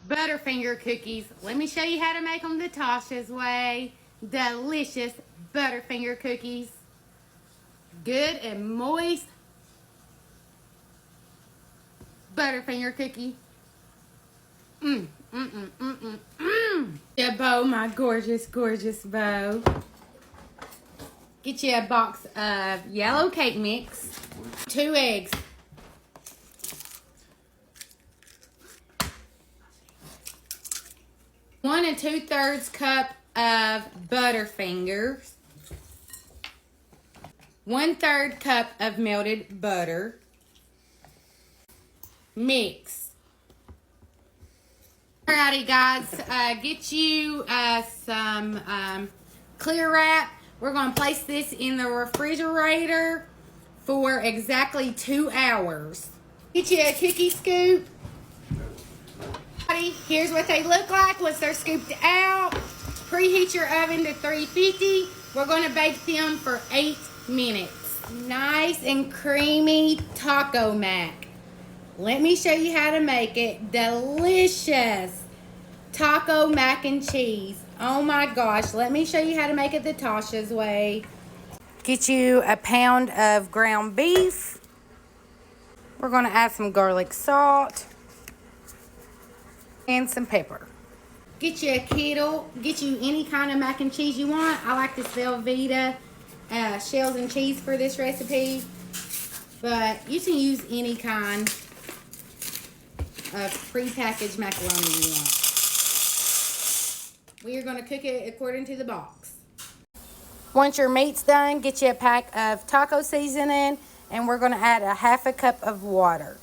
Butterfinger cookies. Let me show you how to make them the Tasha's way. Delicious Butterfinger cookies. Good and moist Butterfinger cookie. Yeah, Bo, my gorgeous, gorgeous Bo. Get you a box of yellow cake mix. 2 eggs. 1 2/3 cup of Butterfingers. 1/3 cup of melted butter. Mix. Alrighty guys, get you some clear wrap. We're going to place this in the refrigerator for exactly 2 hours. Get you a cookie scoop. Here's what they look like once they're scooped out. Preheat your oven to 350. We're going to bake them for 8 minutes. Nice and creamy taco mac. Let me show you how to make it. Delicious taco mac and cheese. Oh my gosh, let me show you how to make it the Tasha's way. Get you a pound of ground beef. We're going to add some garlic salt and some pepper. Get you a kettle. Get you any kind of mac and cheese you want. I like this Velveeta shells and cheese for this recipe, but you can use any kind of pre-packaged macaroni you want. We are going to cook it according to the box. Once your meat's done, get you a pack of taco seasoning, and we're going to add a 1/2 cup of water.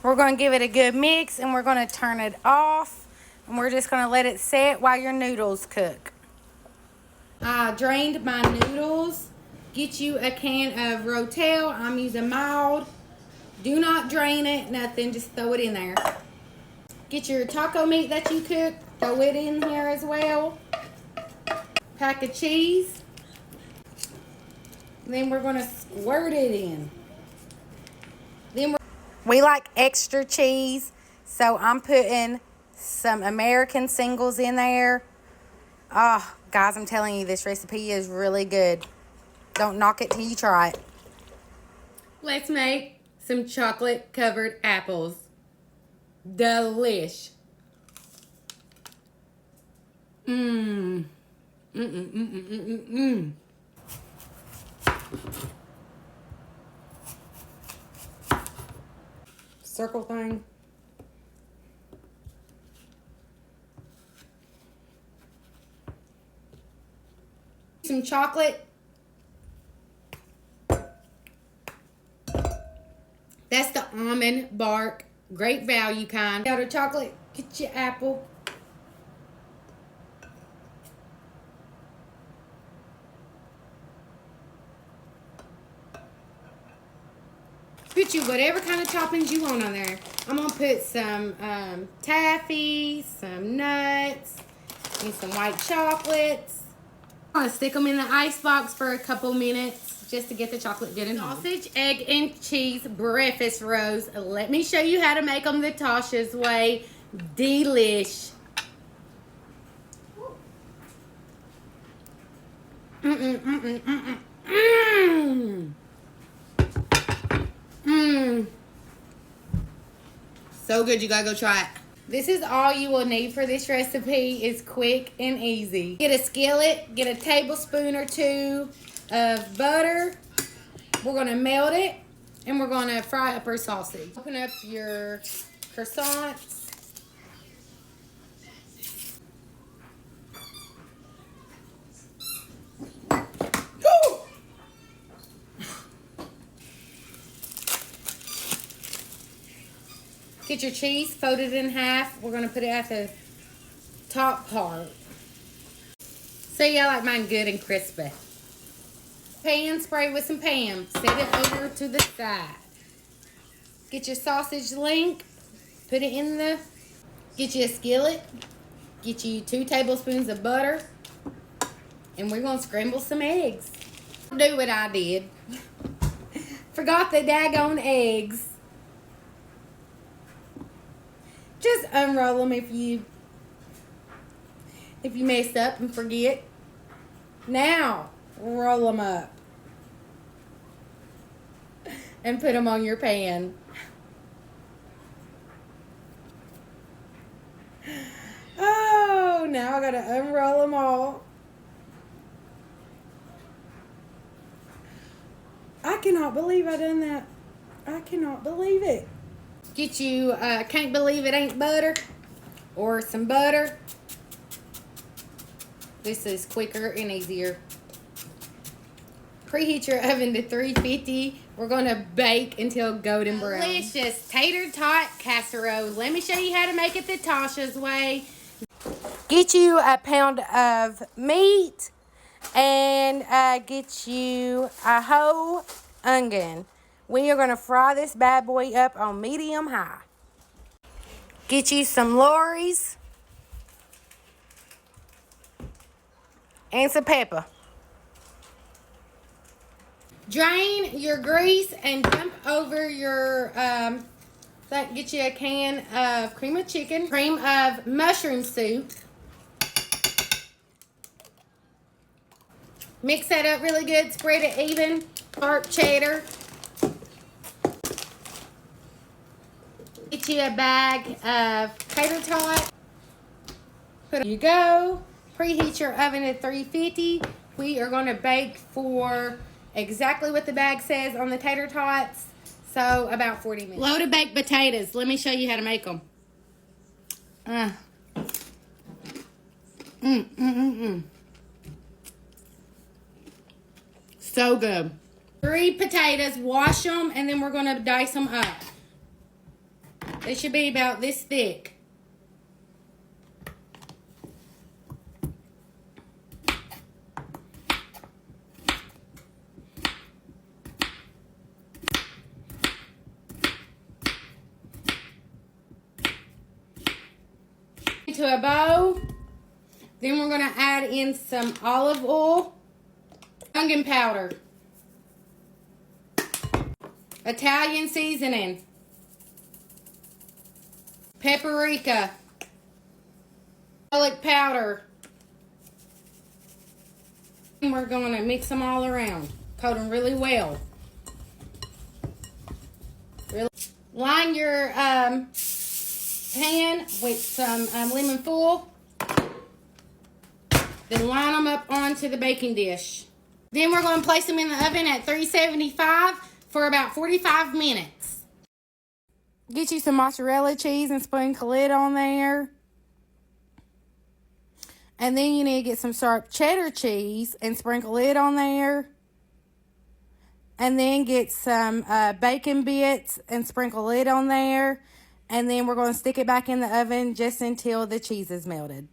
We're going to give it a good mix, and we're going to turn it off, and we're just going to let it set while your noodles cook. I drained my noodles. Get you a can of Rotel. I'm using mild. Do not drain it, nothing, just throw it in there. Get your taco meat that you cooked, throw it in here as well. Pack of cheese. Then we're going to squirt it in. We like extra cheese, so I'm putting some American singles in there. Oh, guys, I'm telling you, this recipe is really good. Don't knock it till you try it. Let's make some chocolate-covered apples. Delish. Circle thing. Some chocolate. That's the almond bark. Great value kind. Powdered chocolate. Get your apple. Put you whatever kind of toppings you want on there. I'm going to put some taffy, some nuts, and some white chocolates. I'm going to stick them in the ice box for a couple minutes just to get the chocolate good and hard. Sausage, egg, and cheese breakfast rolls. Let me show you how to make them the Tasha's way. Delish. So good, you gotta go try it. This is all you will need for this recipe. It's quick and easy. Get a skillet, get a tablespoon or 2 of butter. We're gonna melt it, and we're gonna fry up our sausage. Open up your croissants. Get your cheese folded in half. We're going to put it at the top part. See, I like mine good and crispy. Pan, spray with some Pam. Set it over to the side. Get your sausage link. Put it in the... Get you a skillet. Get you 2 tablespoons of butter. And we're going to scramble some eggs. Do what I did. Forgot the daggone eggs. Just unroll them if you messed up and forget. Now, roll them up and put them on your pan. Oh, now I gotta unroll them all. I cannot believe I done that. I cannot believe it. Get you, can't believe it ain't butter, or some butter. This is quicker and easier. Preheat your oven to 350. We're gonna bake until golden brown. Delicious tater tot casserole. Let me show you how to make it the Tasha's way. Get you a pound of meat and get you a whole onion. We are gonna fry this bad boy up on medium high. Get you some lorries and some pepper. Drain your grease and dump over your, get you a can of cream of chicken, cream of mushroom soup. Mix that up really good, spread it even. Sharp cheddar. Get you a bag of tater tot. There you go. Preheat your oven at 350. We are going to bake for exactly what the bag says on the tater tots. So about 40 minutes. Loaded baked potatoes. Let me show you how to make them. So good. 3 potatoes. Wash them and then we're going to dice them up. They should be about this thick. Into a bowl. Then we're going to add in some olive oil, onion powder, Italian seasoning, paprika, garlic powder. And we're going to mix them all around. Coat them really well. Line your pan with some lemon foil. Then line them up onto the baking dish. Then we're going to place them in the oven at 375 for about 45 minutes. Get you some mozzarella cheese and sprinkle it on there. And then you need to get some sharp cheddar cheese and sprinkle it on there. And then get some bacon bits and sprinkle it on there. And then we're going to stick it back in the oven just until the cheese is melted.